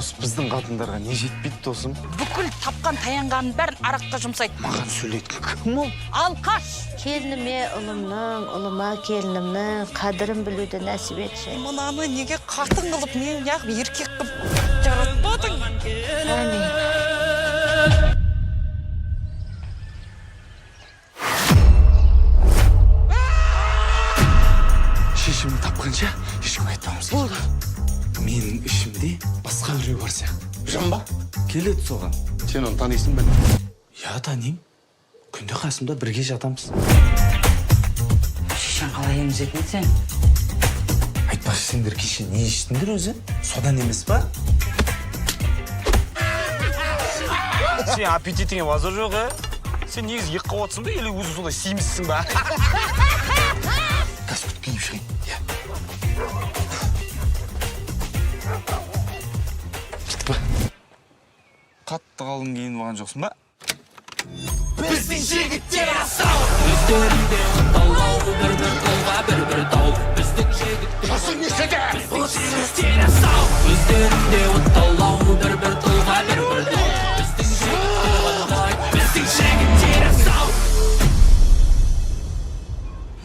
Осы біздің қатындарға не жетпейді досым? Бүкіл тапқан таянғанын бәрін араққа жұмсайды. Маған сөйлейтін кім ол? Алқаш! Келініме ұлымның, ұлыма келінімнің қадірін білуді нәсіп етші. Мынаны неге қатын қылып, мен яғып еркек қылып жаратпадың? Әмин. Шешімді тапқанша ешкім айтпамыз керек. Менің ішімде басқа біреу бар сияқты. Жан ба? Келеді соған. Сен оны танисың ба? Я, танимын. Күнде қасымда бірге жатамыз. Шешен қалай емізетін сен? Айтпашы, сендер кеше не іштіңдер өзі? Содан емес па? Сен аппетитіңе ваза жоқ, Сен негізі ек қауатсың ба, или өзі сондай сиімізсің ба? Газ күтпейіп шығайын. Қатты қалың кейін болған жоқсын ба? Біздің жігіттер асау өздерінде ұсталау бір-бір қолға бір-бір тау біздің жігіттер Жасың нешеде? біздің жігіттер асау өздерінде ұсталау бір-бір қолға бір-бір тау біздің жігіттер асау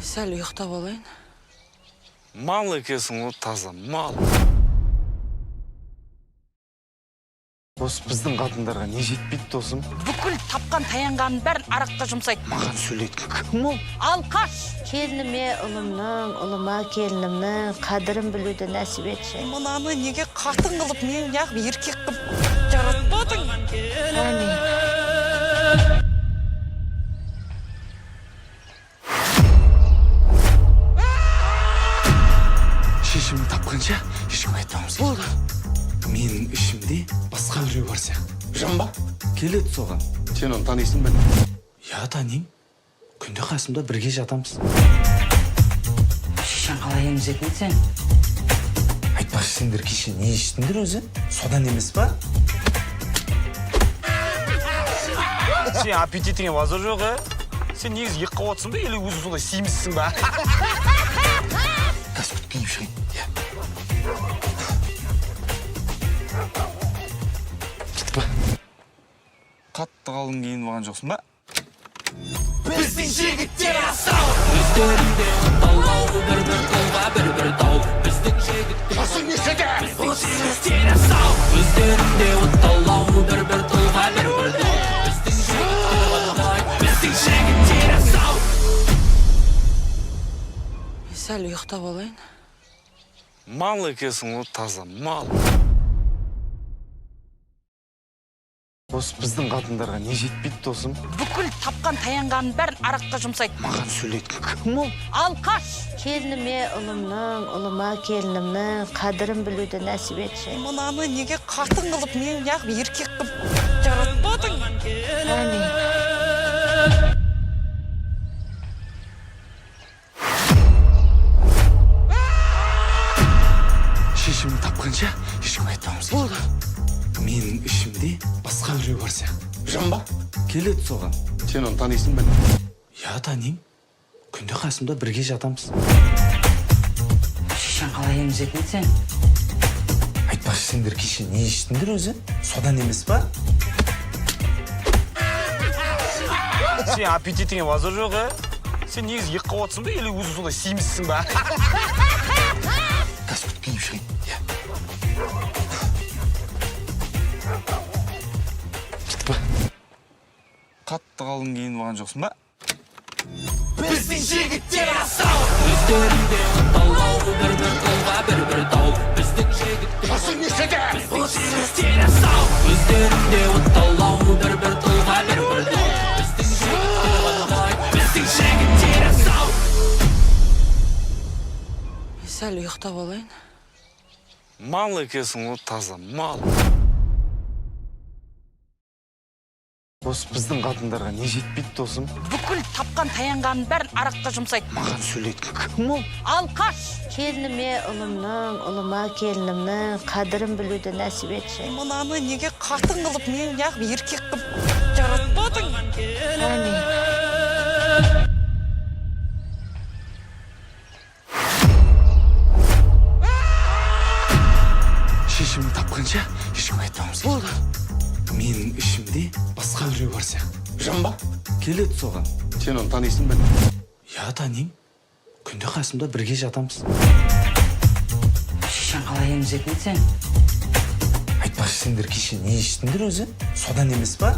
Сәл ұйықтап алайын. Мал екесің ол таза, мал. Осы біздің қатындарға не жетпейді досым? Бүкіл тапқан таянғанын бәрін араққа жұмсайды. Маған сөйлейтін кім ол? Алқаш! Келініме ұлымның, ұлыма келінімнің қадірін білуді нәсіп етші. Мынаны неге қатын қылып, мен яғып еркек қылып жаратпадың? Әмин. Шешімді тапқанша ешкім айтпамыз керек. Менің ішімде басқа біреу бар сияқты. Жан ба? Келеді соған. Сен оны танисың ба? Я, танимын. Күнде қасымда бірге жатамыз. Шешен қалай емізетін сен? Айтпашы, сендер кеше не іштіңдер өзі? Содан емес па? Сен аппетитіңе ваза жоқ, Сен негізі ек қауатсың ба, или өзі сондай сиімізсің ба? Газ күтпейіп шығайын. Қатты қалың кейін болған жоқсын ба? біздің жігіттер асау өздерінде ұсталау бір-бір қолға бір-бір тау біздің жігіттер Жасың нешеде? біздің жігіттер асау өздерінде ұсталау бір-бір қолға бір-бір тау біздің жігіттер асау Сәл ұйықтап алайын. Мал екесің ол таза, мал. Осы біздің қатындарға не жетпейді досым? Бүкіл тапқан таянғанын бәрін араққа жұмсайды. Маған сөйлейтін кім ол? Алқаш! Келініме ұлымның, ұлыма келінімнің қадірін білуді нәсіп етші. Мынаны неге қатын қылып, мен яғып еркек қылып жаратпадың? Әмин. Шешімді тапқанша ешкім айтпамыз керек. Менің ішімде басқа біреу бар сияқты. Жан ба? Келеді соған. Сен оны танисың ба? Я, танимын. Күнде қасымда бірге жатамыз. Шешен қалай емізетін сен? Айтпашы, сендер кеше не іштіңдер өзі? Содан емес па? Сен аппетитіңе ваза жоқ, Сен негізі ек қауатсың ба, или өзі сондай сиімізсің ба? Газ күтпейіп шығайын. Қатты қалың кейін болған жоқсын ба? біздің жігіттер асау өздерінде ұсталау бір-бір қолға бір-бір тау біздің жігіттер Жасың нешеде? біздің жігіттер асау өздерінде ұсталау бір-бір қолға бір-бір тау біздің жігіттер асау Сәл ұйықтап алайын. Мал екесің ол таза, мал. Осы біздің қатындарға не жетпейді досым? Бүкіл тапқан таянғанын бәрін араққа жұмсайды. Маған сөйлейтін кім ол? Алқаш! Келініме ұлымның, ұлыма келінімнің қадірін білуді нәсіп етші. Мынаны неге қатын қылып, мен яғып еркек қылып жаратпадың? Әмин. шешімін тапқанша ешкімге айтпауымыз керек. Болды. Менің ішімде басқа біреу бар сияқты. Жан ба? Келеді соған. Сен оны танисың ба? Я танимын. Күнде қасымда бірге жатамыз. Шешең қалай емізетін сен? Айтпашы, сендер кеше не іштіңдер өзі? Содан емес па?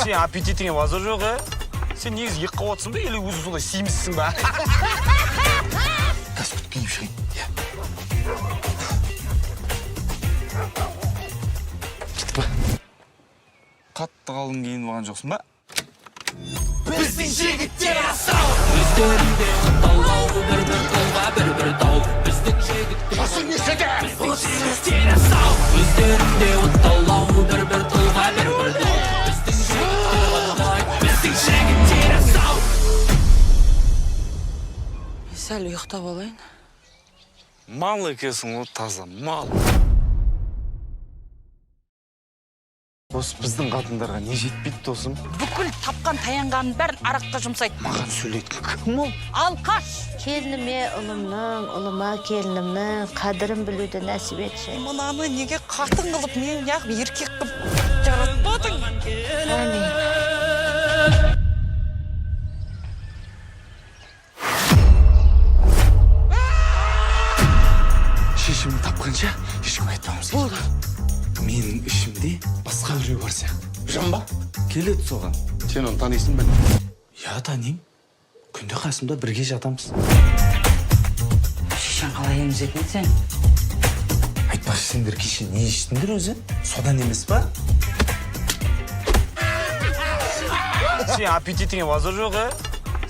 Сен аппетитіңе базар жоқ, Сен негізі екі қауатсың ба, или өзің сондай симізсің ба? Қазір киіп шығайын. Иә. Кетті ба? Қатты қалың кейін болған жоқсың ба? біздің жігіттер асау өздерінде оталау бір-бір қолға бір-бір тау біздің жігіттер Басың нешеде? біздің жігіттер асау өздерінде оталау бір-бір қолға бір-бір тау біздің жігіттер оталау біздің жігіттер асау Сәл ұйықтап алайын. Мал екенсің ғой, таза мал. Осы біздің қатындарға не жетпейді досым? Бүкіл тапқан таянғанын бәрін араққа жұмсайды. Маған сөйлейтін кім ол? Алқаш! Келініме ұлымның, ұлыма келінімнің қадірін білуді нәсіп етші. Мынаны неге қатын қылып, мен яғып еркек қылып жаратпадың? Әмин. Шешімін тапқанша ешкімге айтпауымыз керек. Болды. Менің ішімде басқа біреу бар сияқты. Жан ба? Келеді соған. Сен оны танисың ба? Я танимын. Күнде қасымда бірге жатамыз. Шешең қалай емізетін сен? Айтпашы, сендер кеше не іштіңдер өзі? Содан емес па? Сен аппетитіңе базар жоқ,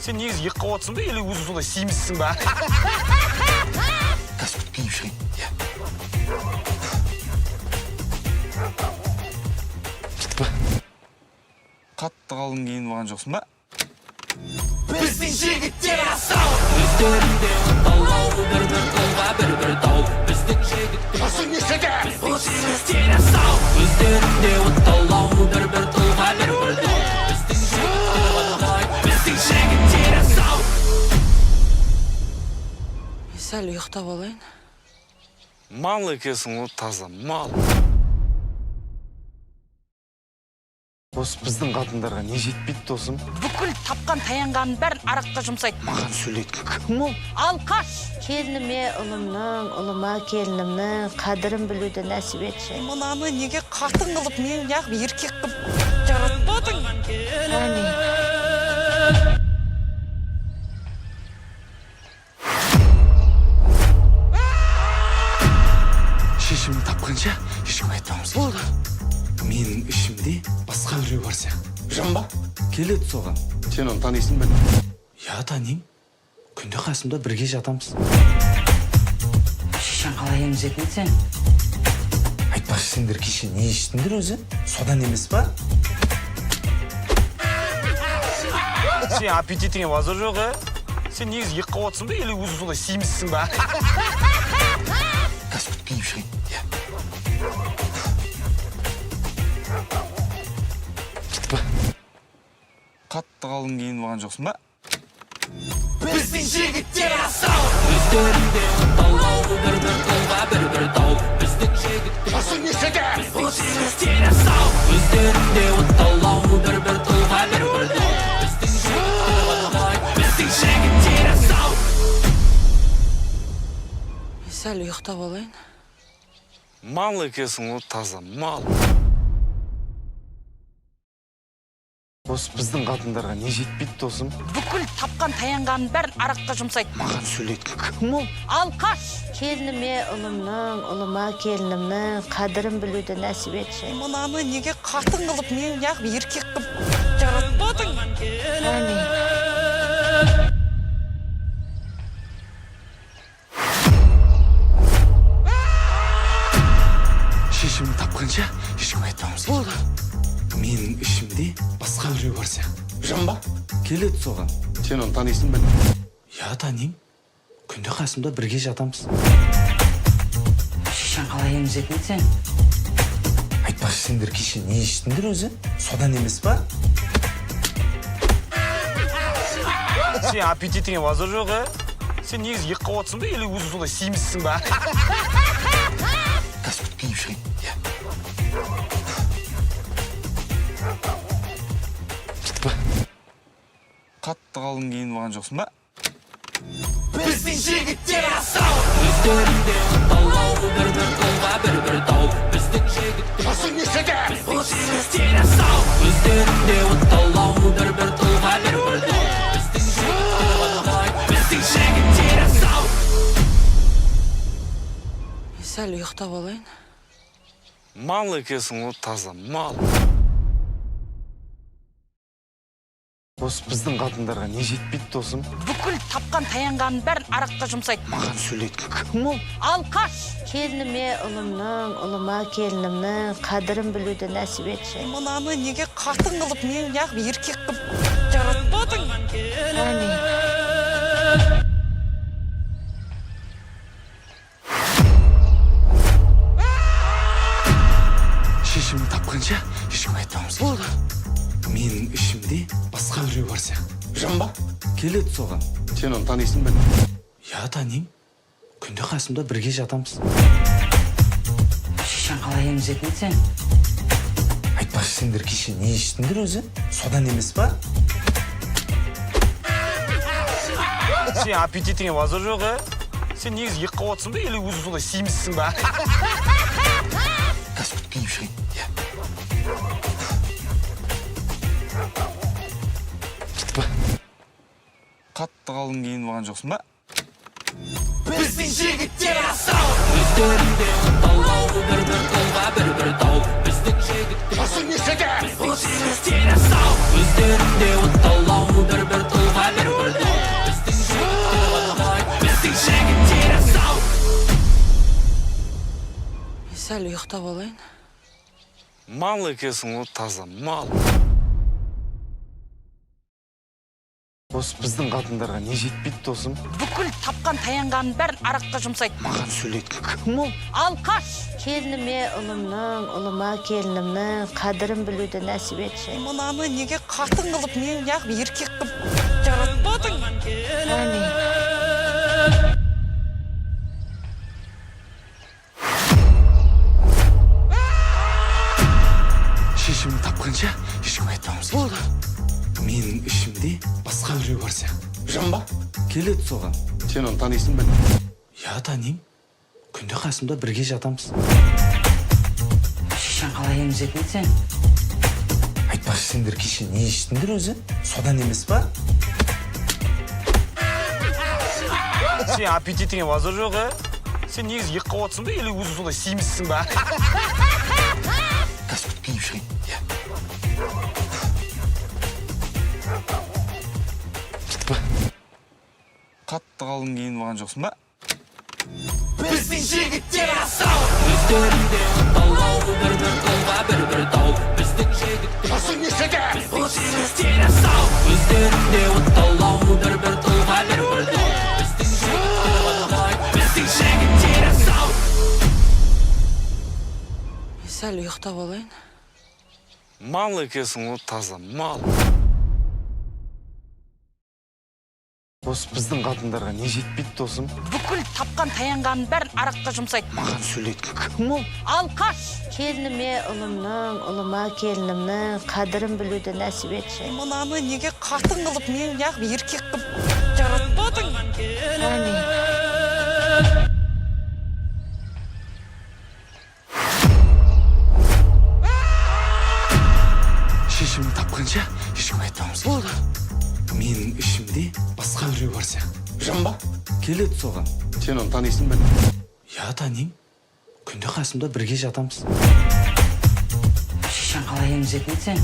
Сен негізі екі қауатсың ба, или өзің сондай симізсің ба? Қазір киіп шығайын. Иә. Кетті ба? Қатты қалың кейін болған жоқсың ба? біздің жігіттер асау өздерінде оталау бір-бір қолға бір-бір тау біздің жігіттер Басың нешеде? біздің жігіттер асау өздерінде оталау бір-бір қолға бір-бір тау біздің жігіттер оталау біздің жігіттер асау Сәл ұйықтап алайын. Мал екенсің ғой, таза мал. Осы біздің қатындарға не жетпейді досым? Бүкіл тапқан таянғанын бәрін араққа жұмсайды. Маған сөйлейтін кім ол? Алқаш! Келініме ұлымның, ұлыма келінімнің қадірін білуді нәсіп етші. Мынаны неге қатын қылып, мен яғып еркек қылып жаратпадың? Әмин. Шешімін тапқанша ешкімге айтпауымыз керек. Болды. Менің ішімде басқа біреу бар сияқты. Жан ба? Келеді соған. Сен оны танисың ба? Я танимын. Күнде қасымда бірге жатамыз. Шешең қалай емізетін сен? Айтпашы, сендер кеше не іштіңдер өзі? Содан емес па? Сен аппетитіңе базар жоқ, Сен негізі екі қауатсың ба, или өзің сондай симізсің ба? Қазір киіп шығайын. Иә. Кетті ба? Қатты қалың кейін болған жоқсың ба? біздің жігіттер асау өздерінде оталау бір-бір қолға бір-бір тау біздің жігіттер Басың нешеде? біздің жігіттер асау өздерінде оталау бір-бір қолға бір-бір тау біздің жігіттер оталау біздің жігіттер асау Сәл ұйықтап алайын. Мал екенсің ғой, таза мал. Осы біздің қатындарға не жетпейді досым? Бүкіл тапқан таянғанын бәрін араққа жұмсайды. Маған сөйлейтін кім ол? Алқаш! Келініме ұлымның, ұлыма келінімнің қадірін білуді нәсіп етші. Мынаны неге қатын қылып, мен яғып еркек қылып жаратпадың? Әмин. Шешімін тапқанша ешкімге айтпауымыз керек. Болды. Менің ішімде басқа біреу бар сияқты. Жан ба? Келеді соған. Сен оны танисың ба? Я танимын. Күнде қасымда бірге жатамыз. Шешең қалай емізетін сен? Айтпашы, сендер кеше не іштіңдер өзі? Содан емес па? Сен аппетитіңе базар жоқ, Сен негізі екі қабат отырсың ба или өзің сондай семізсің ба? Қазір киіп шығайын. Иә. Кетіп па. Қатты қалың киініп алған жоқсың ба? біздің жігіттер асау өздерінде оталау бір-бір қолға бір-бір тау біздің жігіттер Басың нешеде? жігіттер асау өздерінде оталау бір-бір қолға бір-бір тау біздің жігіттер оталау біздің жігіттер асау Сәл ұйықтап алайын. Мал екенсің ғой, таза мал. Осы біздің қатындарға не жетпейді досым? Бүкіл тапқан таянғанын бәрін араққа жұмсайды. Маған сөйлейтін кім ол? Алқаш! Келініме ұлымның, ұлыма келінімнің қадірін білуді нәсіп етші. Мынаны неге қатын қылып, мен неғып еркек қылып жаратпадың? Әмин. Шешімін тапқанша ешкім айтпауымыз керек. Болды. Менің ішімде басқа біреу бар сияқты. Жан ба? Келеді соған. Сен оны танисың ба? Я танимын. Күнде қасымда бірге жатамыз. Шешен қалай емізетін сен? Айтпашы, сендер кеше не іштіңдер өзі? Содан емес па? Сен аппетитіңе базар жоқ, Сен негізі екі қабат отырсың ба или өзің сондай семізсің ба? Қазір киіп шығайын. Иә. Кетіп па. Қатты қалың киініп алған жоқсың ба? біздің жігіттер асау өздерінде оталау бір-бір қолға бір-бір тау біздің жігіттер Басың нешеде? жігіттер асау өздерінде оталау бір-бір қолға бір-бір тау біздің жігіттер оталау біздің жігіттер асау Сәл ұйықтап алайын. Мал екенсің ғой, таза мал. Осы біздің қатындарға не жетпейді досым? Бүкіл тапқан таянғанын бәрін араққа жұмсайды. Маған сөйлейтін кім ол? Алқаш! Келініме ұлымның, ұлыма келінімнің қадірін білуді нәсіп етші. Мынаны неге қатын қылып, мен неғып еркек қылып жаратпадың? Әмин. Шешімін тапқанша ешкім айтпауымыз керек. Болды. Менің ішімде басқа біреу бар сияқты. Жан ба? Келеді соған. Сен оны танисың ба? Я танимын. Күнде қасымда бірге жатамыз. Шешен қалай емізетін сен? Айтпашы, сендер кеше не іштіңдер өзі? Содан емес па? Сен аппетитіңе базар жоқ, Сен негізі екі қабат отырсың ба или өзің сондай семізсің ба? Қазір киіп шығайын. Иә. Кетіп па. Қатты қалың киініп алған жоқсың ба? біздің жігіттер асау өздерінде оталау бір-бір қолға бір-бір тау біздің жігіттер Басың нешеде? жігіттер асау өздерінде оталау бір-бір қолға бір-бір тау біздің жігіттер оталау біздің жігіттер асау Сәл ұйықтап алайын. Мал екенсің ғой, таза мал. Осы біздің қатындарға не жетпейді досым? Бүкіл тапқан таянғанын бәрін араққа жұмсайды. Маған сөйлейтін кім ол? Алқаш! Келініме ұлымның, ұлыма келінімнің қадірін білуді нәсіп етші. Мынаны неге қатын қылып, мен неғып еркек қылып жаратпадың? Әмин. Шешімін тапқанша ешкім айтпауымыз керек. Болды. Менің ішімде басқа біреу бар сияқты. Жан ба? Келеді соған. Сен оны танисың ба? Я танимын. Күнде қасымда бірге жатамыз. Шешен қалай емізетін сен?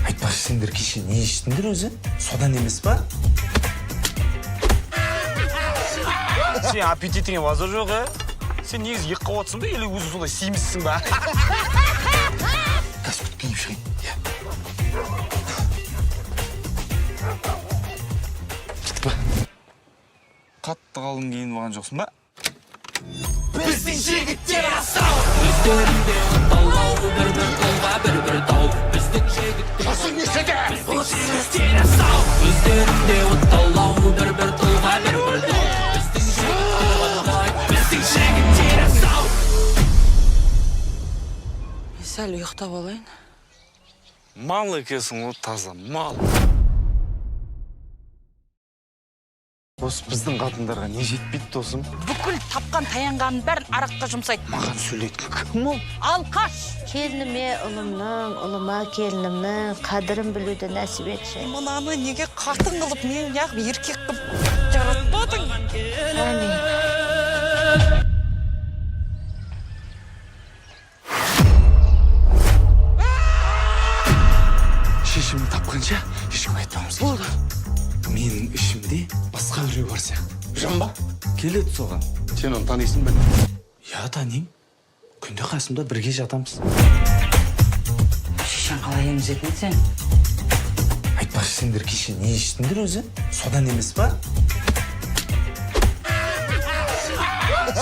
Айтпашы, сендер кеше не іштіңдер өзі? Содан емес па? Сен аппетитіңе базар жоқ, Сен негізі екі қабат отырсың ба или өзің сондай семізсің ба? Қазір киіп шығайын. Иә. Кетіп па. Қатты қалың киініп алған жоқсың ба? біздің жігіттер асау өздерінде оталау бір-бір қолға бір-бір тау біздің жігіттер Басың нешеде? бұл жігіттер асау өздерінде оталау бір-бір қолға бір-бір тау біздің жігіттер оталау біздің жігіттер асау сәл ұйықтап алайын. Мал екенсің ғой, таза мал. Осы біздің қатындарға не жетпейді досым? Бүкіл тапқан таянғанын бәрін араққа жұмсайды. Маған сөйлейтін кім ол? Алқаш! Келініме ұлымның, ұлыма келінімнің қадірін білуді нәсіп етші. Мынаны неге қатын қылып, мен яғып еркек қылып жаратпадың? Әне. Шешімін тапқанша ешкім айтпауымыз керек. Болды. Менің ішімде басқа біреу бар сияқты. Жан ба? Келеді соған. Сен оны танисың ба? Я танимын. Күнде қасымда бірге жатамыз. Шешен қалай емізетін сен? Айтпашы, сендер кеше не іштіңдер өзі? Содан емес па?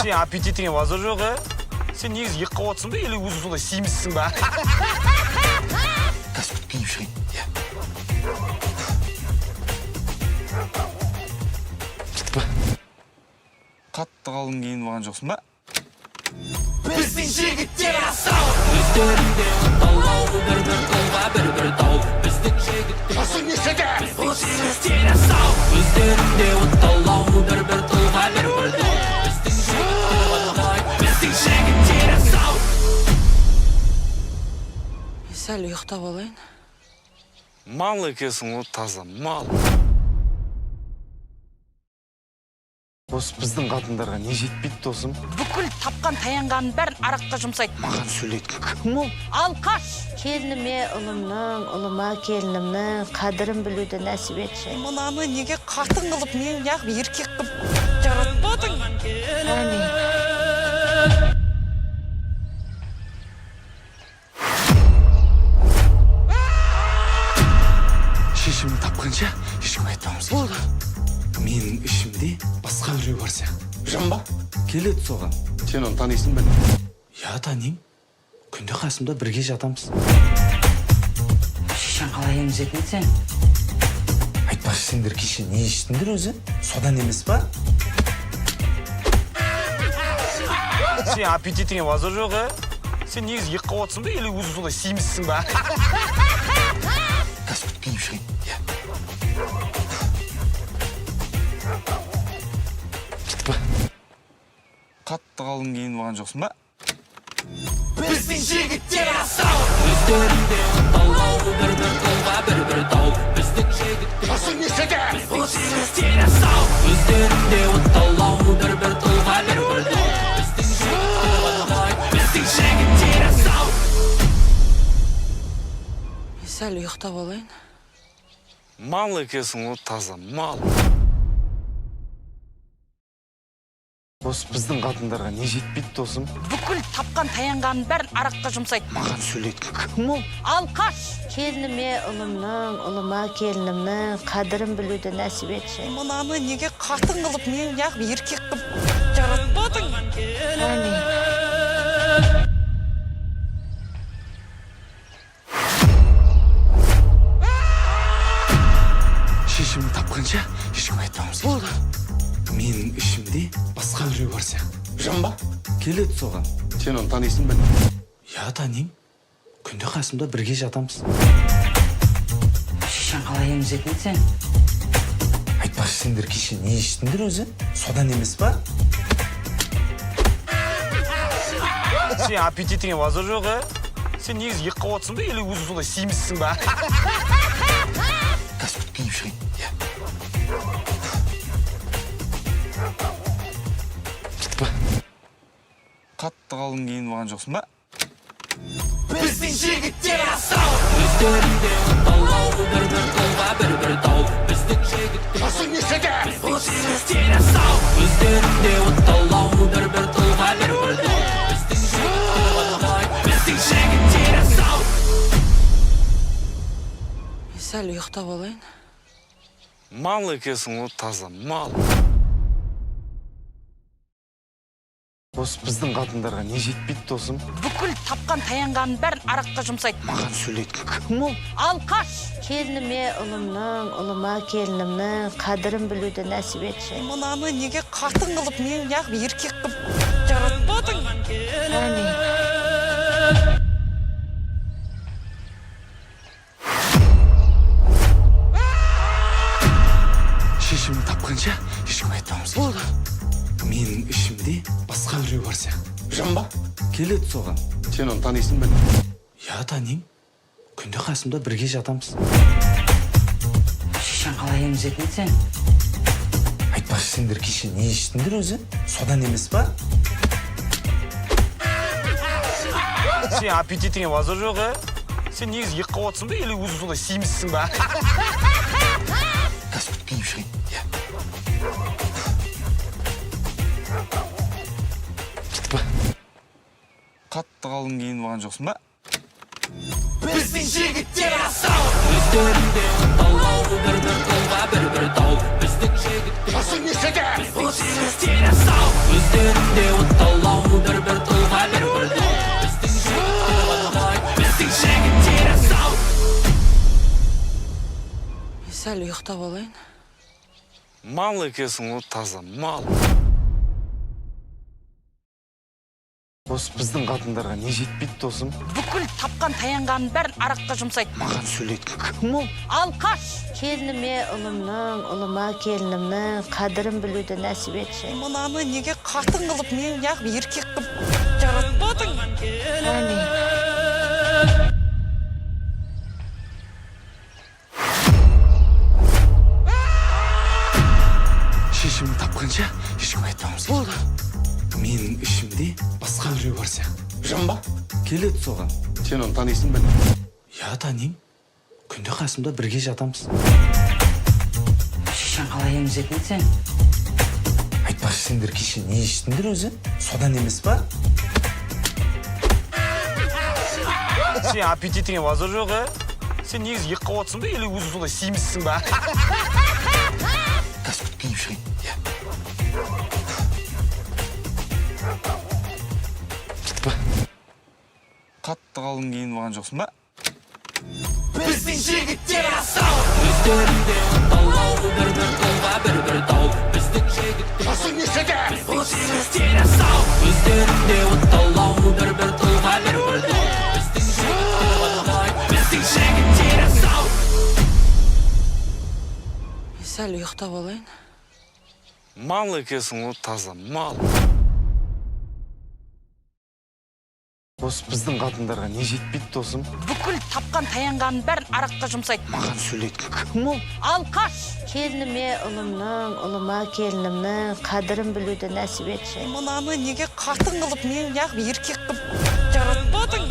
Сен аппетитіңе базар жоқ, Сен негізі екі қауатсың ба, или өзі сондай сиімізсің ба? Кәсіп киіп шығайын. Кетті ба? Қатты қалың кейін болған жоқсың ба? біздің жігіттер асау өздерінде оталау бір-бір қолға бір-бір тау біздің жігіттер Басың нешеде? бұл жігіттер асау өздерінде оталау бір-бір қолға бір-бір тау біздің жігіттер оталау біздің жігіттер асау Сәл ұйықтап алайын. Мал екенсің ғой, таза мал. Осы біздің қатындарға не жетпейді досым? Бүкіл тапқан таянғанын бәрін араққа жұмсайды. Маған сөйлейтін кім ол? Алқаш! Келініме ұлымның, ұлыма келінімнің қадірін білуді нәсіп етші. Мынаны неге қатын қылып, мен яғып еркек қылып жаратпадың? Әне. Шешімін тапқанша ешкім айтпауымыз керек. Болды. Менің ішімде басқа біреу бар сияқты. Жан ба? Келеді соған. Сен оны танисың ба? Я танимын. Күнде қасымда бірге жатамыз. Шешен қалай емізетін сен? Айтпашы, сендер кеше не іштіңдер өзі? Содан емес па? Сен аппетитіңе базар жоқ, Сен негізі екі қауатсың ба, или өзі сондай сиімізсің ба? Кәсіп киіп шығайын. Кетті ба? Қатты қалың кейін болған жоқсың ба? біздің жігіттер асау өздерінде оталау бір-бір қолға бір-бір тау біздің жігіттер Басың нешеде? бұл жігіттер асау өздерінде оталау бір-бір қолға бір-бір тау біздің жігіттер оталау біздің жігіттер асау Сәл ұйықтап алайын. Мал екенсің ғой, таза мал. Осы біздің қатындарға не жетпейді досым? Бүкіл тапқан таянғанын бәрін араққа жұмсайды. Маған сөйлейтін кім ол? Алқаш! Келініме ұлымның, ұлыма келінімнің қадірін білуді нәсіп етші. Мынаны неге қатын қылып, мен яғып еркек қылып жаратпадың? Әне. Шешімін тапқанша ешкім айтпауымыз керек. Болды. Менің ішімде басқа біреу бар сияқты. Жан ба? Келеді соған. Сен оны танисың ба? Я танимын. Күнде қасымда бірге жатамыз. Шешен қалай емізетін сен? Айтпашы, сендер кеше не іштіңдер өзі? Содан емес па? Сен аппетитіңе базар жоқ, Сен негізі екі қауатсың ба, или өзі сондай сиімізсің ба? Кәсіп киіп шығайын. Кетті ба? Қатты қалың кейін болған жоқсың ба? біздің жігіттер асау өздерінде оталау бір-бір қолға бір-бір тау біздің жігіттер Басың нешеде? бұл жігіттер асау өздерінде оталау бір-бір қолға бір-бір тау біздің жігіттер оталау біздің жігіттер асау Сәл ұйықтап алайын. Мал екенсің ғой, таза мал. Осы біздің қатындарға не жетпейді досым? бүкіл тапқан таянғанын бәрін араққа жұмсайды. Маған сөйлейтін кім ол? Алқаш! Келініме ұлымның, ұлыма келінімнің қадірін білуді нәсіп етші. Мынаны неге қатын қылып, мен неғып еркек қылып жаратпадың? Әмин. Шешімді тапқанша ешкім айтпауымыз керек. Менің ішімде басқа біреу бар сияқты. Жан ба? Келеді соған. Сен оны танисың ба? Я танимын. Күнде қасымда бірге жатамыз. Шешен қалай емізетін сен? Айтпашы, сендер кеше не іштіңдер өзі? Содан емес па? Сен аппетитіңе базар жоқ, Сен негізі екі қауатсың ба, или өзі сондай симізсің ба? Қазір киіп шығайын. Я. Кетті ба? Қатты қалың кейін болған жоқсың ба? біздің жігіттер асау өздерінде оталау бір-бір қолға бір-бір тау біздің жігіттер Жасың нешеде? біздің жігіттер асау өздерінде оталау бір-бір қолға бір-бір тау біздің жігіттер оталау біздің жігіттер асау Сәл ұйықтап алайын. Мал екесің ол таза, мал. Осы біздің қатындарға не жетпейді досым? Бүкіл тапқан таянғанын бәрін араққа жұмсайды. Маған сөйлейтін кім ол? Алқаш! Келініме ұлымның, ұлыма келінімнің қадірін білуді нәсіп етші. Мынаны неге қатын қылып, мен неғып еркек қылып жаратпадың? Әмин. Шешімді тапқанша ешкім айтпауымыз керек. Менің ішімде басқа біреу бар сияқты. Жан ба? Келеді соған. Сен оны танисың ба? Я танимын. Күнде қасымда бірге жатамыз. Шешен қалай емізетін сен? Айтпашы, сендер кеше не іштіңдер өзі? Содан емес па? Сен аппетитіңе базар жоқ, Сен негізі екі қауатсың ба, или өзі сондай симізсің ба? Қазір киіп шығайын. Я. Кетті ба? Қатты қалың кейін болған жоқсың ба? біздің жігіттер асау өздерінде оталау бір-бір қолға бір-бір тау біздің жігіттер Жасың нешеде? біздің жігіттер асау өздерінде оталау бір-бір қолға бір-бір тау біздің жігіттер оталау біздің жігіттер асау Сәл ұйықтап алайын. Мал екесің ол таза, мал. Осы біздің қатындарға не жетпейді досым? Бүкіл тапқан таянғанын бәрін араққа жұмсайды. Маған сөйлейтін кім ол? Алқаш! Келініме ұлымның, ұлыма келінімнің қадірін білуді нәсіп етші. Мынаны неге қатын қылып, мен неғып еркек қылып жаратпадың?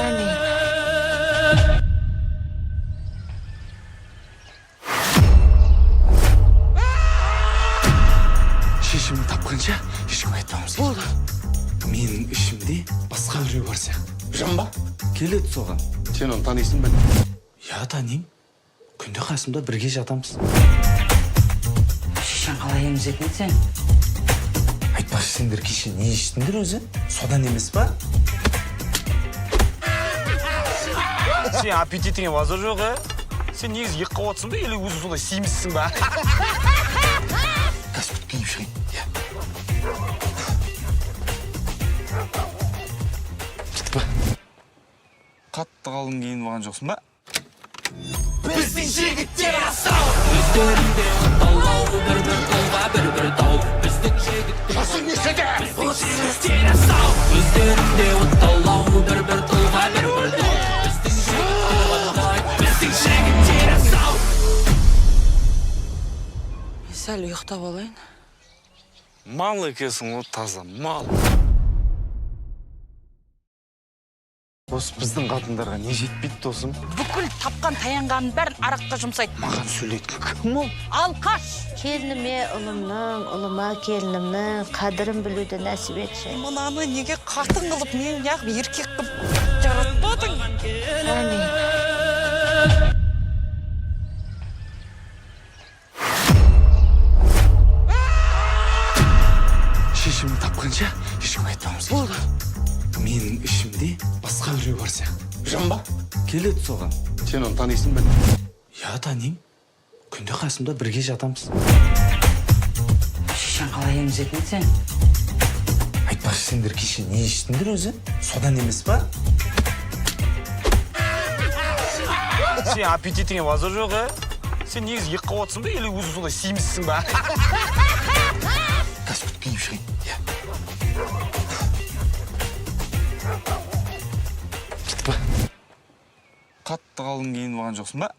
Әмин. Шешімді тапқанша ешкім айтпауымыз керек. Менің ішімде басқа біреу бар сияқты. Жан ба? Келеді соған. Сен оны танисың ба? Я танимын. Күнде қасымда бірге жатамыз. Шешен қалай емізетін сен? Айтпашы, сендер кеше не іштіңдер өзі? Содан емес па? Сен аппетитіңе базар жоқ, Сен негізі екі қауатсың ба, или өзі сондай симізсің ба? Қазір киіп шығайын. Я. Кетті ба? Қатты қалың кейін болған жоқсың ба? біздің жігіттер асау өздерінде оталау бір-бір қолға бір-бір тау біздің жігіттер Жасың нешеде? біздің жігіттер асау өздерінде оталау бір-бір қолға бір-бір тау біздің жігіттер оталау біздің жігіттер асау Сәл ұйықтап алайын. Мал екесің ол таза, мал. Осы біздің қатындарға не жетпейді досым? Бүкіл тапқан таянғанын бәрін араққа жұмсайды. Маған сөйлейтін кім ол? Алқаш! Келініме ұлымның, ұлыма келінімнің қадірін білуді нәсіп етші. Мынаны неге қатын қылып, мен неғып еркек қылып жаратпадың? Әмин. Шешімді шешімін тапқанша ешкім айтпауымыз керек. Болды. Менің ішімде басқа біреу бар сияқты. Жан ба? Келеді соған. Сен оны танисың ба? Я танимын. Күнде қасымда бірге жатамыз. Шешең қалай емізетін сен? Айтпақшы, сендер кеше не іштіңдер өзі? Содан емес па? Сен аппетитіңе базар жоқ, Сен негізі екі қауатсың ба, или өзің сондай симізсің ба? Қазір киіп шығайын. Кетті ба? Қатты қалың кейін болған жоқсың ба?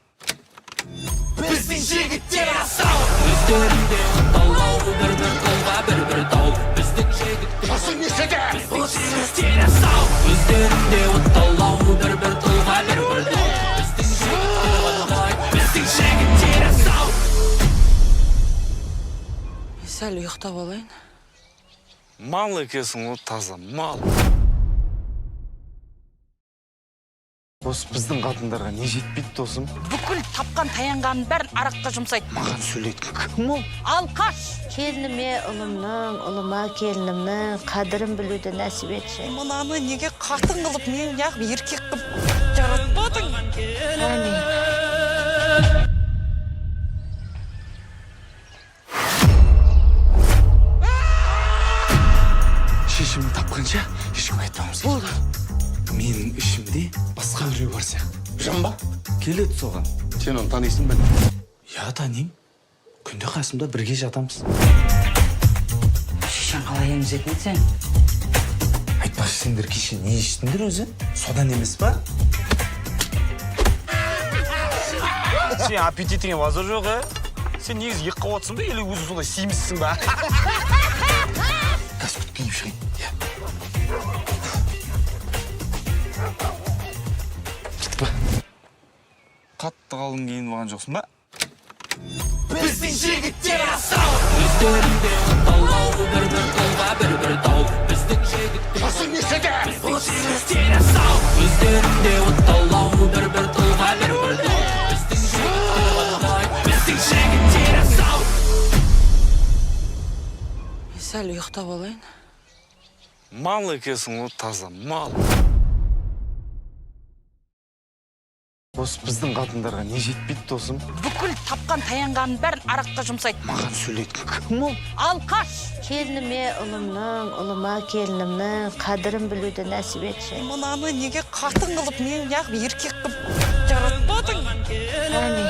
біздің жігіттер асау өздерінде отталау бір-бір қолға бір-бір тау біздің жігіттер Басың нешеде? біздің жігіттер асау өздерінде отталау бір-бір қолға бір-бір тау біздің жігіттер қандай біздің жігіттер асау Сәл ұйықтап алайын. Мал екенсің ғой, таза мал. Осы біздің қатындарға не жетпейді досым? Бүкіл тапқан таянғанын бәрін араққа жұмсайды. Маған сөйлейтін кім ол? Алқаш! Келініме ұлымның, ұлыма келінімнің қадірін білуді нәсіп етші. Мынаны неге қатын қылып, мен яғып еркек қылып жаратпадың? Әне. Шешімін тапқанша ешкім айтпауымыз керек. Болды. Менің ішімде басқа біреу бар сияқты. Жан ба? Келеді соған. Сен оны танисың ба? Я танимын. Күнде қасымда бірге жатамыз. Шешең қалай емізетін сен? Айтпақшы, сендер кеше не іштіңдер өзі? Содан емес па? Сен аппетитіңе базар жоқ, Сен негізі екі қауатсың ба, или өзің сондай симізсің ба? Қазір киіп шығайын. Кетті ба? Қатты қалың кейін болған жоқсың ба? біздің жігіттер асау өздерінде отталау бір-бір қолға бір-бір тау біздің жігіттер Басың нешеде? біздің жігіттер асау өздерінде отталау бір-бір қолға бір-бір тау біздің жігіттер қандай біздің жігіттер асау Сәл ұйықтап алайын. Мал екенсің ғой, таза мал. Осы біздің қатындарға не жетпейді досым? Бүкіл тапқан таянғанын бәрін араққа жұмсайды. Маған сөйлейтін кім ол? Алқаш! Келініме ұлымның, ұлыма келінімнің қадірін білуді нәсіп етші. Мынаны неге қатын қылып, мен яғып еркек қылып жаратпадың? Әне.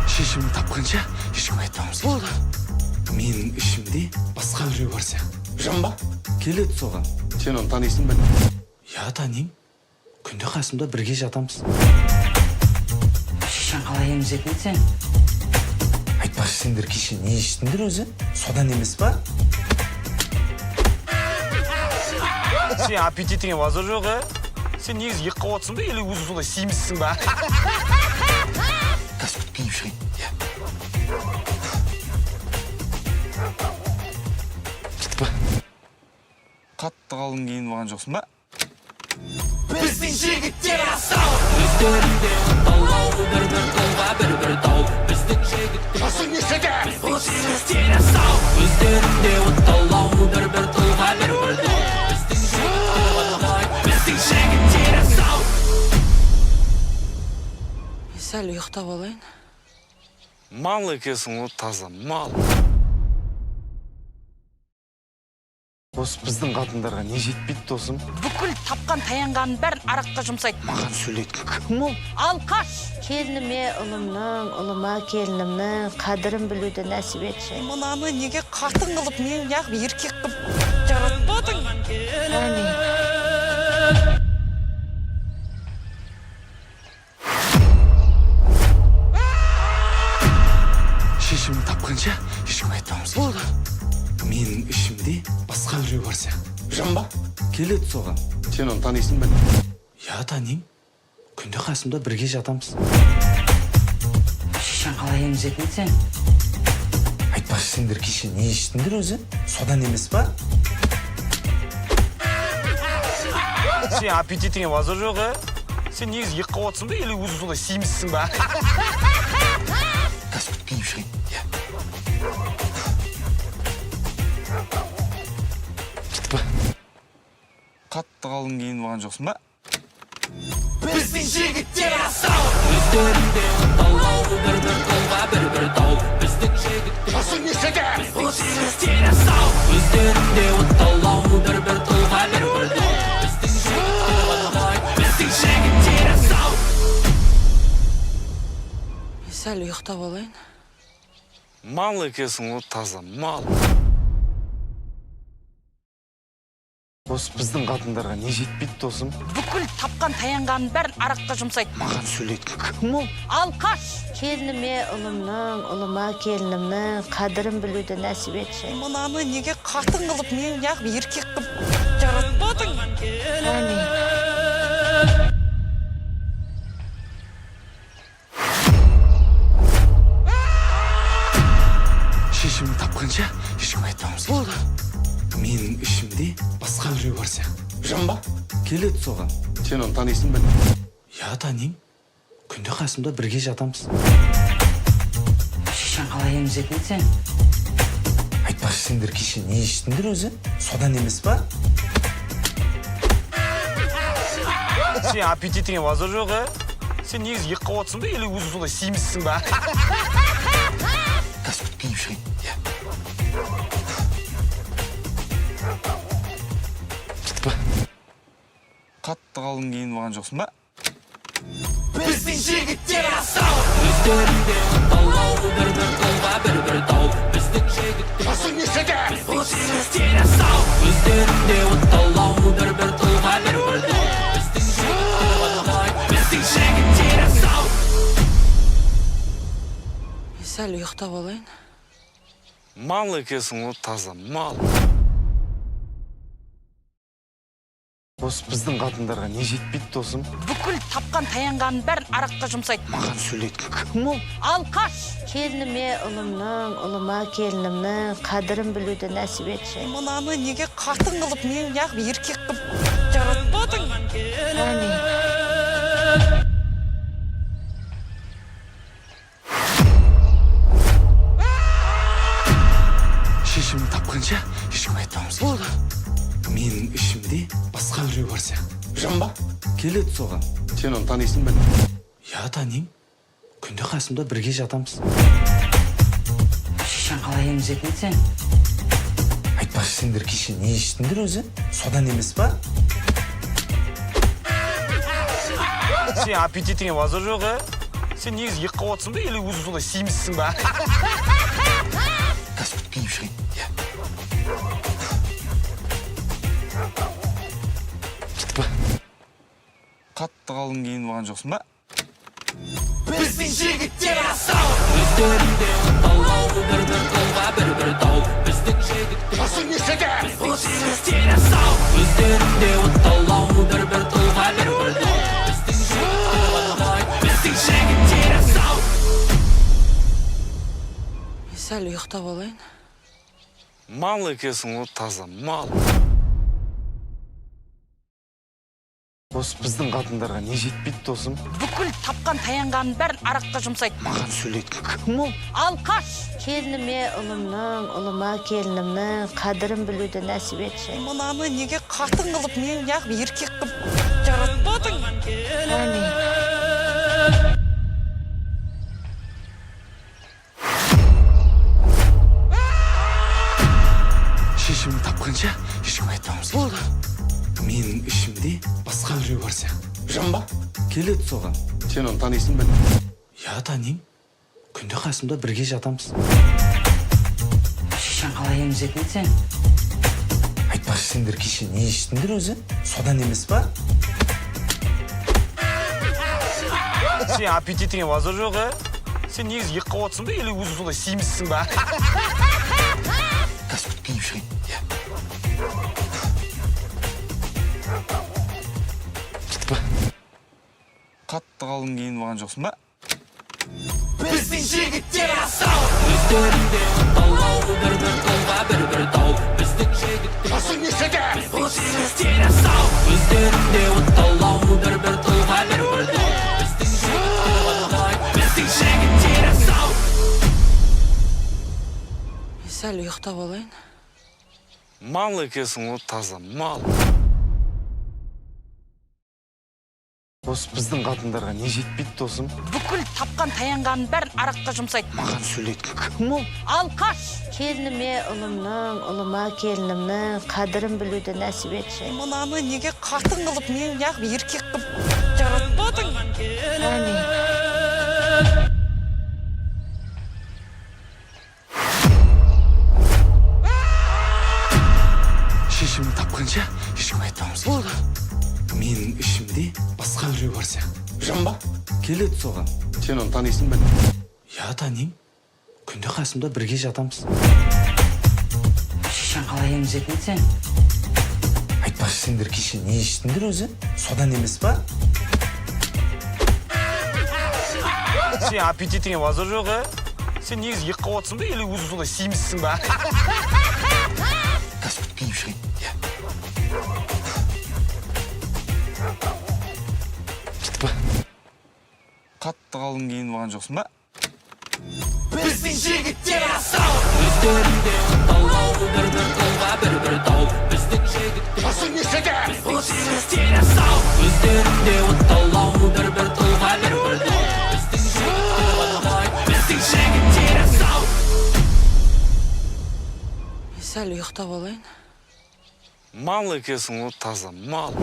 Шешімін тапқанша ешкім айтпауымыз керек. Болды. Менің ішімде басқа біреу бар сияқты. Жан ба? Келеді соған. Сен оны танисың ба? Я танимын. Күнде қасымда бірге жатамыз. Шешең қалай емізетін сен? Айтпақшы, сендер кеше не іштіңдер өзі? Содан емес па? Сен аппетитіңе базар жоқ, Сен негізі екі қауатсың ба, или өзің сондай симізсің ба? Қазір киіп шығайын. Кетті ба? Қатты қалың кейін болған жоқсың ба? біздің жігіттер асау өздерінде отталау бір-бір қолға бір-бір тау біздің жігіттер Басың нешеде? біздің жігіттер асау өздерінде отталау бір-бір қолға бір-бір тау біздің жігіттер қандай біздің жігіттер асау Сәл ұйықтап алайын. Мал екенсің ғой, таза мал. Осы біздің қатындарға не жетпейді досым? Бүкіл тапқан таянғанын бәрін араққа жұмсайды. Маған сөйлейтін кім ол? Алқаш! Келініме ұлымның, ұлыма келінімнің қадірін білуді нәсіп етші. Мынаны неге қатын қылып, мен яғып еркек қылып жаратпадың? Әне. Шешімін тапқанша ешкім айтпауымыз керек. Болды. Менің ішімде басқа біреу бар сияқты. Жан ба? Келеді соған. Сен оны танисың ба? Я танимын. Күнде қасымда бірге жатамыз. Шешең қалай емізетін сен? Айтпақшы, сендер кеше не іштіңдер өзі? Содан емес па? Сен аппетитіңе базар жоқ, Сен негізі екі қабатсың ба или өзің сондай семізсің ба? Қазір киіп шығайын. Иә. Кетті ба? Қатты қалың киініп алған жоқсың ба? біздің жігіттер асау өздерінде оталау бір-бір қолға бір-бір тау біздің жігіттер Басың нешеде? жігіттер асау өздерінде оталау бір-бір қолға бір-бір тау біздің жігіттер оталау біздің жігіттер асау Сәл ұйықтап алайын. Мал екенсің ғой, таза мал. Осы біздің қатындарға не жетпейді досым? Бүкіл тапқан таянғанын бәрін араққа жұмсайды. Маған сөйлейтін кім ол? Алқаш! Келініме ұлымның, ұлыма келінімнің қадірін білуді нәсіп етші. Мынаны неге қатын қылып, мен неғып еркек қылып жаратпадың? Әмин. Шешімді тапқанша ешкім айтпаңыз. Болды. Менің ішімде басқа біреу бар сияқты. Жан ба? Келеді соған. Сен оны танисың ба? Я танимын. Күнде қасымда бірге жатамыз. Шешең қалай емізетін сен? Айтпақшы, сендер кеше не іштіңдер өзі? Содан емес па? Сен аппетитіңе базар жоқ, Сен негізі екі қабатсың ба или өзің сондай семізсің ба? Қазір киіп шығайын. Иә. Кетті ба? Қатты қалың киініп алған жоқсың ба? біздің жігіттер асау өздерінде оталау бір-бір қолға бір-бір тау біздің жігіттер Басың нешеде? жігіттер асау өздерінде оталау бір-бір қолға бір-бір тау біздің жігіттер оталау біздің жігіттер асау Сәл ұйықтап алайын. Мал екенсің ғой, таза мал. Осы біздің қатындарға не жетпейді досым? Бүкіл тапқан таянғанын бәрін араққа жұмсайды. Маған сөйлейтін кім ол? Алқаш! Келініме ұлымның, ұлыма келінімнің қадірін білуді нәсіп етші. Мынаны неге қатын қылып, мен неғып еркек қылып жаратпадың? Әмин. Шешімді тапқанша ешкім айтпаңыз. Болды. Менің ішімде басқа біреу бар сияқты. Жан ба? Келеді соған. Сен оны танисың ба? Я танимын. Күнде қасымда бірге жатамыз. Шешең қалай емізетін сен? Айтпақшы, сендер кеше не іштіңдер өзі? Содан емес па? Сен аппетитіңе базар жоқ, Сен негізі екі қабатсың ба или өзің сондай семізсің ба? Қазір киіп шығайын. Иә. Кетті ба? Қатты қалың киініп алған жоқсың ба? біздің жігіттер асау өздерінде оталау бір-бір қолға бір-бір тау біздің жігіттер Басың нешеде? жігіттер асау өздерінде оталау бір-бір қолға бір-бір тау біздің жігіттер оталау біздің жігіттер асау Сәл ұйықтап алайын. Мал екенсің ғой, таза мал. Осы біздің қатындарға не жетпейді досым? Бүкіл тапқан таянғанын бәрін араққа жұмсайды. Маған сөйлейтін кім ол? Алқаш! Келініме ұлымның, ұлыма келінімнің қадірін білуді нәсіп етші. Мынаны неге қатын қылып, мен неғып еркек қылып жаратпадың? Әмин. Шешімді тапқанша ешкім айтпаңыз. Болды. Менің ішімде басқа біреу бар сияқты. Жан ба? Келеді соған. Сен оны танисың ба? Я танимын. Күнде қасымда бірге жатамыз. Шешең қалай емізетін сен? Айтпақшы, сендер кеше не іштіңдер өзі? Содан емес па? Сен аппетитіңе базар жоқ, Сен негізі екі қабатсың ба или өзің сондай семізсің ба? Қазір киіп шығайын. Иә. Кетті ба? Қатты қалың киініп алған жоқсың ба? біздің жігіттер асау өздерінде оталау бір-бір қолға бір-бір тау біздің жігіттер Basın nişete! бұл жігіттер асау өздерінде оталау бір-бір қолға бір-бір тау біздің жігіттер оталау біздің жігіттер асау Сәл ұйықтап алайын. Мал екенсің ғой, таза мал. Осы біздің қатындарға не жетпейді досым? Бүкіл тапқан таянғанын бәрін араққа жұмсайды. Маған сөйлейтін кім ол? Алқаш! Келініме ұлымның, ұлыма келінімнің қадірін білуді нәсіп етші. Мынаны неге қатын қылып, мен яғып еркек қылып жаратпадың? Әмин. Шешімін тапқанша ешкім айтпауымыз керек. Болды. Менің ішімде басқа біреу бар сияқты. Жан ба? Келеді соған. Сен оны танисың ба? Я танимын. Күнде қасымда бірге жатамыз. Шешен қалай емізетін сен? Айтпашы, сендер кеше не іштіңдер өзі? Содан емес па? Сен аппетитіңе базар жоқ, Сен негізі екі қауатсың ба, или өзің сондай симізсің ба? Қазір киіп шығайын. Иә. Кетті ба? Қатты қалың кейін болған жоқсың ба? біздің жігіттер асау өздерінде оталау бір-бір қолға бір-бір тау біздің жігіттер Basın nişete! бұл жігіттер асау өздерінде оталау бір-бір қолға бір-бір тау біздің жігіттер оталау біздің жігіттер асау Сәл ұйықтап алайын. Мал екенсің ғой, таза мал.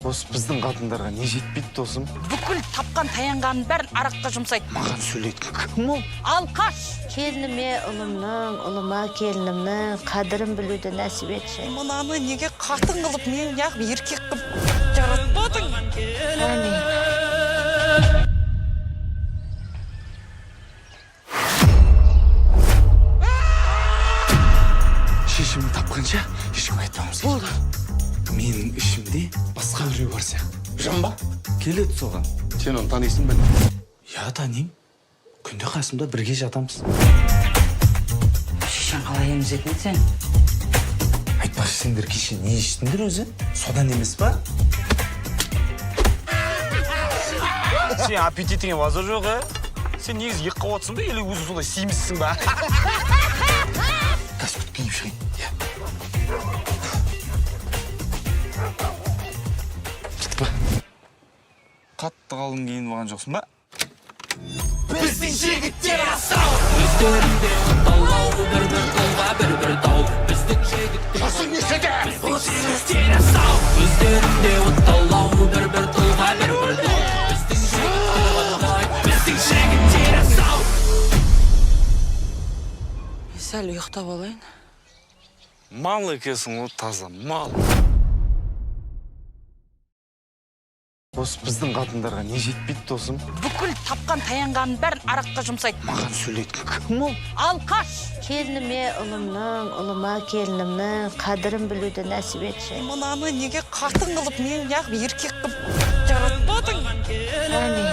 Осы біздің қатындарға не жетпейді досым? Бүкіл тапқан таянғанын бәрін араққа жұмсайды. Маған сөйлейтін кім ол? Алқаш! Келініме ұлымның, ұлыма келінімнің қадірін білуді нәсіп етші. Мынаны неге қатын қылып, мен яғып еркек қылып жаратпадың? Әмин. Шешімін тапқанша ешкім айтпауымыз керек. Болды. Менің ішімде басқа біреу бар сияқты. Жан ба? Келеді соған. Сен оны танисың ба? Я танимын. Күнде қасымда бірге жатамыз. Шешен қалай емізетін сен? Айтпашы, сендер кеше не іштіңдер өзі? Содан емес па? Сен аппетитіңе базар жоқ, Сен негізі екі қауатсың ба, или өзің сондай симізсің ба? Қазір киіп шығайын. Иә. Кетті ба? Қатты қалың кейін болған жоқсың ба? біздің жігіттер асау өздерінде оталау бір-бір қолға бір-бір тау біздің жігіттер Basın nişete! бұл жігіттер асау өздерінде оталау бір-бір қолға бір-бір тау біздің жігіттер оталау біздің жігіттер асау Сәл ұйықтап алайын. Мал екенсің ғой, таза мал. Осы біздің қатындарға не жетпейді досым? Бүкіл тапқан таянғанын бәрін араққа жұмсайды. Маған сөйлейтін кім ол? Алқаш! Келініме ұлымның, ұлыма келінімнің қадірін білуді нәсіп етші. Мынаны неге қатын қылып, мен яғып еркек қылып жаратпадың? Әмин.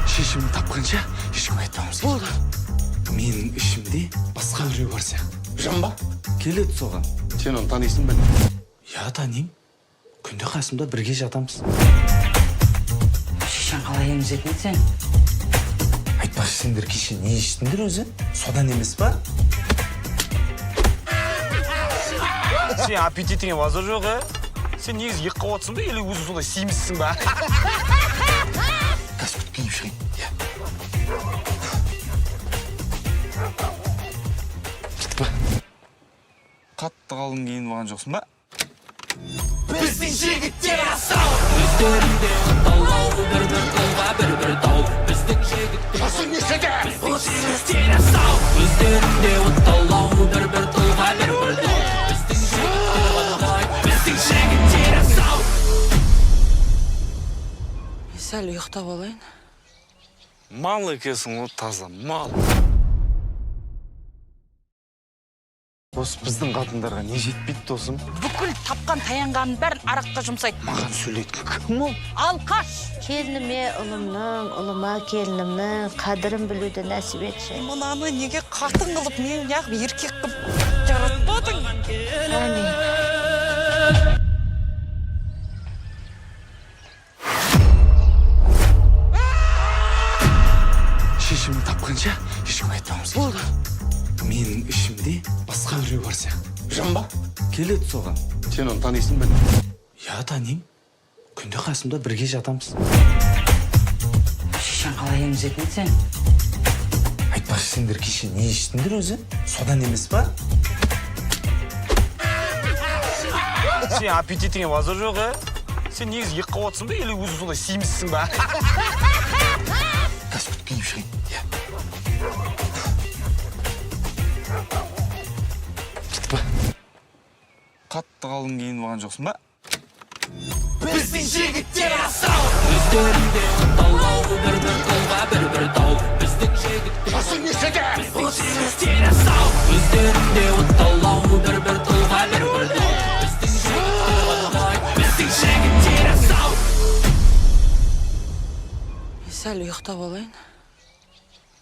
Шешімін тапқанша ешкім айтпауымыз керек. Болды. Менің ішімде басқа біреу бар сияқты. Жан ба? Келеді соған. Сен оны танисың ба? Я танимын. Күнде қасымда бірге жатамыз. Шешен қалай емізетін сен? Айтпашы, сендер кеше не іштіңдер өзі? Содан емес па? Сен аппетитіңе базар жоқ, Сен негізі екі қауатсың ба, или өзің сондай симізсің ба? Қазір киіп шығайын. Иә. Кетті ба? Қатты қалың кейін болған жоқсың ба? біздің жігіттер асау өздерінде оталау бір-бір қолға бір-бір тау біздің жігіттер Basın nişete! бұл жігіттер асау өздерінде оталау бір-бір қолға бір-бір тау біздің жігіттер оталау біздің жігіттер асау Сәл ұйықтап алайын. Мал екенсің ғой, таза мал. осы біздің қатындарға не жетпейді досым? бүкіл тапқан таянғанын бәрін араққа жұмсайды. Маған сөйлейтін кім ол? Алқаш! Келініме ұлымның, ұлыма келінімнің қадірін білуді нәсіп етші. Мынаны неге қатын қылып, мен неғып еркек қылып жаратпадың? Әмин. Шешімін тапқанша ешкім айтпауымыз керек. Менің ішімде басқа біреу бар сияқты. Жан ба? Келеді соған. Сен оны танисың ба? Я танимын. Күнде қасымда бірге жатамыз. Шешен қалай емізетін сен? Айтпашы, сендер кеше не іштіңдер өзі? Содан емес па? Сен аппетитіңе базар жоқ, Сен негізі екі қауатсың ба, или өзі сондай сиімсізсің ба? Кәсіп киіп шығайын. Иә. Кетіп па? Қатты қалың кейін болған жоқсың ба? біздің жігіттер асау өздерінде оталау бір-бір қолға бір-бір тау біздің жігіттер Басың нешеде? біздің жігіттер асау өздерінде оталау бір-бір қолға бір-бір тау біздің жігіттер оталау біздің жігіттер асау Сәл ұйықтап алайын.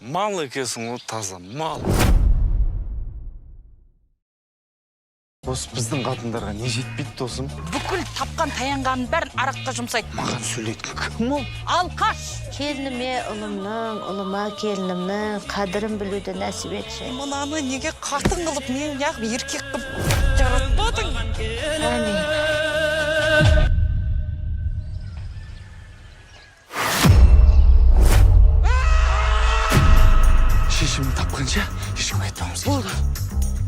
Мал екесің ол, таза мал. Осы біздің қатындарға не жетпейді досым? Бүкіл тапқан таянғанын бәрін араққа жұмсайды. Маған сөйлейтін кім ол? Алқаш! Келініме ұлымның, ұлыма келінімнің қадірін білуді нәсіп етші. Мынаны неге қатын қылып, мен неғып еркек қылып жаратпадың? Әмин. Шешімін тапқанша ешкім айтпауымыз керек.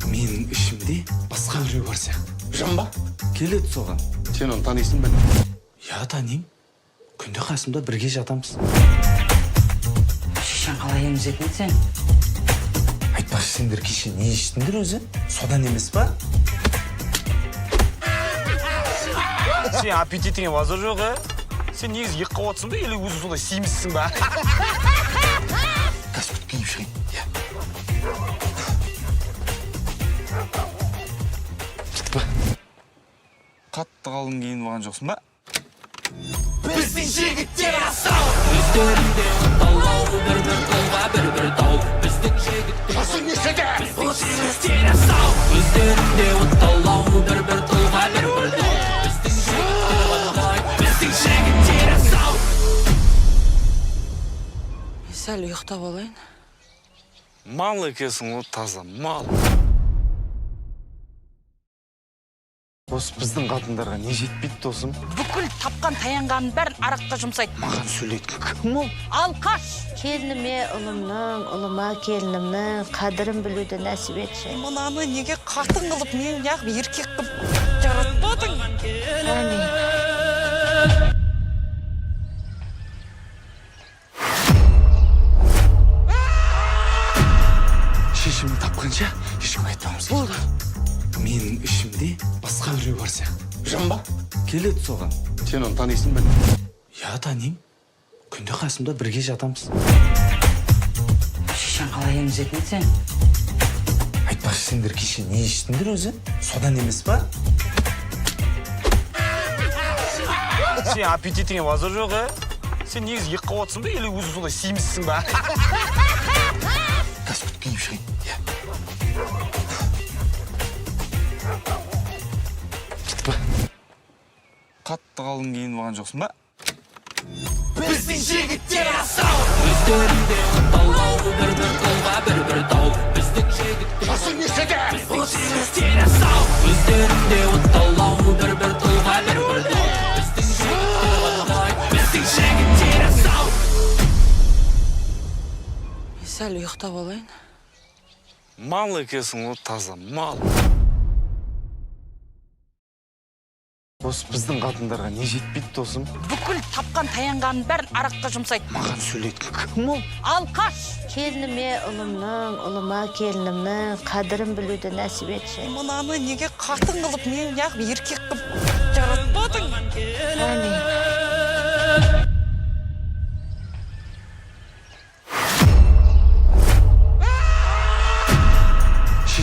Менің ішімде басқа біреу бар сияқты. Жан ба? Келеді соған. Сен оны танисың ба? Я танимын. Күнде қасымда бірге жатамыз. Шешен қалай емізетін сен? Айтпашы, сендер кеше не іштіңдер өзі? Содан емес па? Сен аппетитіңе базар жоқ, Сен негізі екі қауатсың ба, или өзі сондай сиімсізсің ба? Кәсіп киіп шығайын. Иә. Кетіп па? Қатты қалың кейін болған жоқсың ба? біздің жігіттер асау өздерінде оталау бір-бір қолға бір-бір тау біздің жігіттер Басың нешеде? біздің жігіттер асау өздерінде оталау бір-бір қолға бір-бір тау біздің жігіттер оталау біздің жігіттер асау Сәл ұйықтап алайын. Мал екесің ол, таза мал. Осы біздің қатындарға не жетпейді досым? Бүкіл тапқан таянғанын бәрін араққа жұмсайды. Маған сөйлейтін кім ол? Алқаш! Келініме ұлымның, ұлыма келінімнің қадірін білуді нәсіп етші. Мынаны неге қатын қылып, мен неғып еркек қылып жаратпадың? Әмин. Шешімін тапқанша ешкім айтпауымыз керек. Менің ішімде басқа біреу бар сияқты. Жан ба? Келеді соған. Сен оны танисың ба? Я танимын. Күнде қасымда бірге жатамыз. Шешен қалай емізетін сен? Айтпашы, сендер кеше не іштіңдер өзі? Содан емес па? Сен аппетитіңе базар жоқ, Сен негізі екі қауатсың ба, или өзі сондай сиімсізсің ба? Кәсіп киіп шығайын. Иә. Кетіп па? Қатты қалың кейін болған жоқсың ба? біздің жігіттер асау өздерінде оталау бір-бір қолға бір-бір тау біздің жігіттер Басың нешеде? біздің жігіттер асау өздерінде оталау бір-бір қолға бір-бір тау біздің жігіттер оталау біздің жігіттер асау Сәл ұйықтап алайын. Мал екесің ол, таза мал. Осы біздің қатындарға не жетпейді досым? Бүкіл тапқан таянғанын бәрін араққа жұмсайды. Маған сөйлейтін кім ол? Алқаш! Келініме ұлымның, ұлыма келінімнің қадірін білуді нәсіп етші. Мынаны неге қатын қылып, мен неғып еркек қылып жаратпадың? Әмин.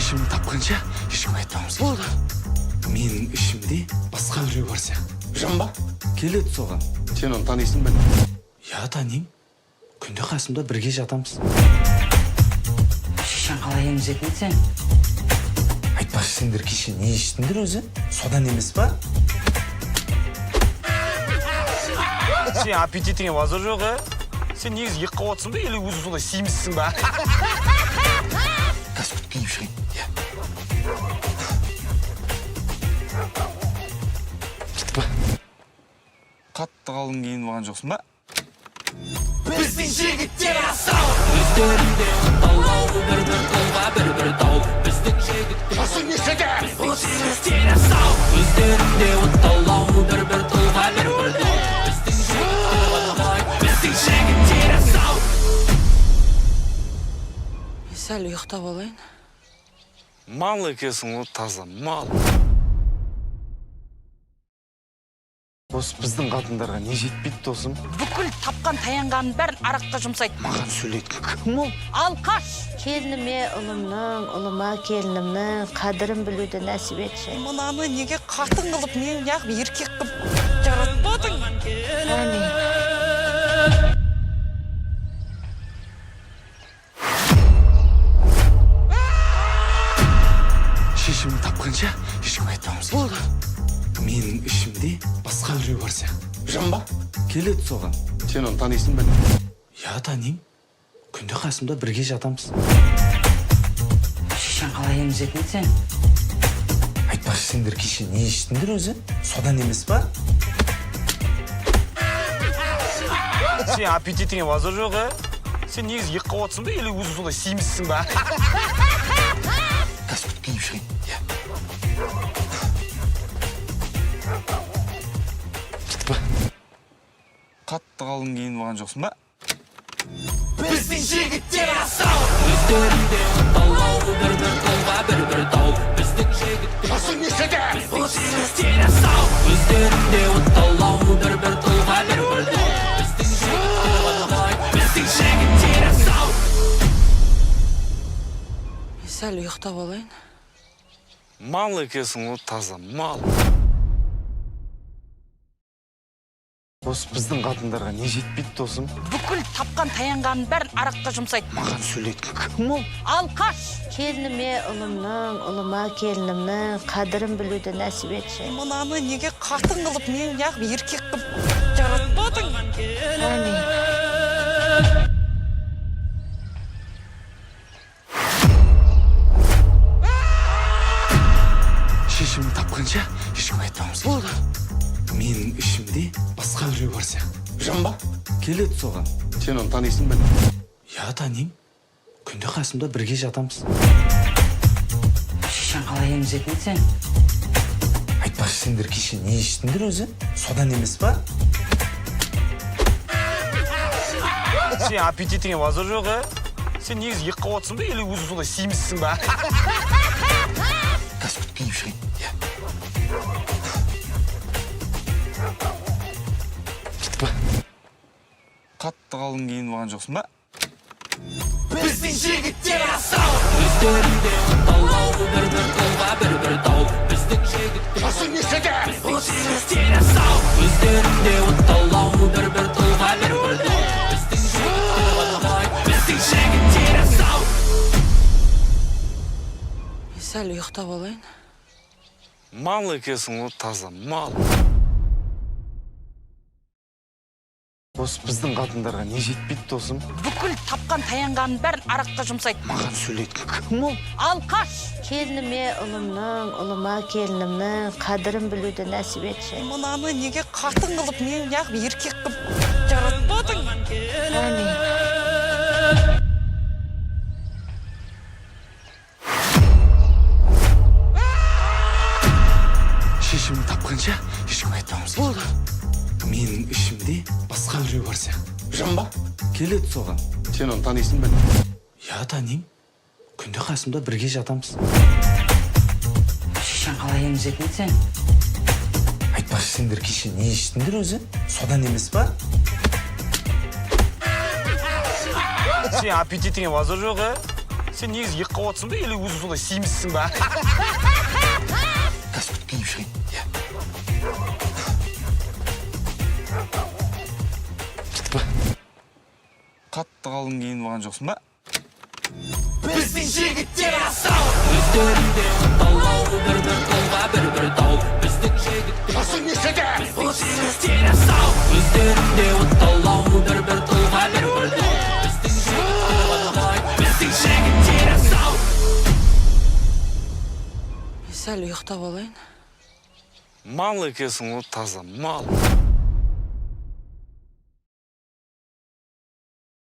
шешімін тапқанша ешкім айтпауымыз керек. Болды. Менің ішімде басқа біреу бар сияқты. Жан ба? Келеді соған. Сен оны танисың ба? Я танимын. Күнде қасымда бірге жатамыз. Шешең қалай емізетін сен? Айтпашы, сендер кеше не іштіңдер өзі? Содан емес па? Сен аппетитіңе базар жоқ, Сен негізі екі қауатсың ба, или өзі сондай симізсің ба? Қазір күткейіп шығайын. Я. Кетті ба? Қатты қалың кейін болған жоқсың ба? біздің жігіттер асау өздерінде оталау бір-бір қолға бір-бір тау біздің жігіттер Басың нешеде? жігіттер асау өздерінде оталау бір-бір қолға бір-бір тау біздің жігіттер оталау біздің жігіттер асау Сәл ұйықтап алайын. Мал екесің ғой, таза мал. Осы біздің қатындарға не жетпейді досым? Бүкіл тапқан таянғанын бәрін араққа жұмсайды. Маған сөйлейтін кім ол? Алқаш! Келініме ұлымның, ұлыма келінімнің қадірін білуді нәсіп етші. Мынаны неге қатын қылып, мен неғып еркек қылып жаратпадың? Әне. Шешімін тапқанша ешкім айтпауымыз керек. Болды. Менің ішімде басқа біреу бар сияқты. Жан ба? Келеді соған. Сен оны танисың ба? Я танимын. Күнде қасымда бірге жатамыз. Шешең қалай емізетін сен? Айтпашы, сендер кеше не іштіңдер өзі? Содан емес па? Сен аппетитіңе базар жоқ, Сен негізі екі қауатсың ба, или өзі сондай симізсің ба? Қазір күткейіп шығайын. Я. Кетті ба? Қатты қалың кейін болған жоқсың ба? біздің жігіттер асау өздерінде оталау бір-бір қолға бір-бір тау біздің жігіттер Басың нешеде? жігіттер асау өздерінде оталау бір-бір қолға бір-бір тау біздің жігіттер оталау біздің жігіттер асау Сәл ұйықтап алайын. Мал екесің ғой, таза мал. Осы біздің қатындарға не жетпейді досым? Бүкіл тапқан таянғанын бәрін араққа жұмсайды. Маған сөйлейтін кім ол? Алқаш! Келініме ұлымның, ұлыма келінімнің қадірін білуді нәсіп етші. Мынаны неге қатын қылып, мен неғып еркек қылып жаратпадың? Әне. Шешімін тапқанша ешкім айтпауымыз керек. Болды. Менің ішімде басқа біреу бар сияқты. Жан ба? Келеді соған. Сен оны танисың ба? Я танимын. Күнде қасымда бірге жатамыз. Шешең қалай емізетін сен? Айтпашы, сендер кеше не іштіңдер өзі? Содан емес па? Сен аппетитіңе базар жоқ, Сен негізі екі қауатсың ба, или өзі сондай симізсің ба? Қазір күткейіп шығайын. Я. Кетті ба? Қатты қалың кейін болған жоқсың ба? біздің жігіттер асау өздерінде оталау бір-бір қолға бір-бір тау біздің жігіттер Басың нешеде? жігіттер асау өздерінде оталау бір-бір қолға бір-бір тау біздің жігіттер оталау біздің жігіттер асау Сәл ұйықтап алайын. Мал екесің ғой, таза мал. Осы біздің қатындарға не жетпейді досым? Бүкіл тапқан таянғанын бәрін араққа жұмсайды. Маған сөйлейтін кім ол? Алқаш! Келініме ұлымның, ұлыма келінімнің қадірін білуді нәсіп етші. Мынаны неге қатын қылып, мен неғып еркек қылып жаратпадың? Әне. Шешімін тапқанша ешкім айтпауымыз керек. Болды. Менің ішімде басқа біреу бар сияқты. Жан ба? Келеді соған. Сен оны танисың ба? Я танимын. Күнде қасымда бірге жатамыз. Шешең қалай емізетін сен? Айтпашы, сендер кеше не іштіңдер өзі? Содан емес па? Сен аппетитіңе базар жоқ, Сен негізі екі қабатсың ба, или өзің сондай семізсің ба? Қазір киіп шығайын. Иә. Кетті ба? Қатты қалың кейін болған жоқсын ба? Біздің жігіттер асау өздерінде оталау бір-бір қолға бір-бір дау біздің жігіттер асау өздерінде оталау бір-бір қолға бір-бір дау біздің жігіттер қандай біздің жігіттер асау Сәл ұйықтап алайын. Мал екенсің ғой, таза мал.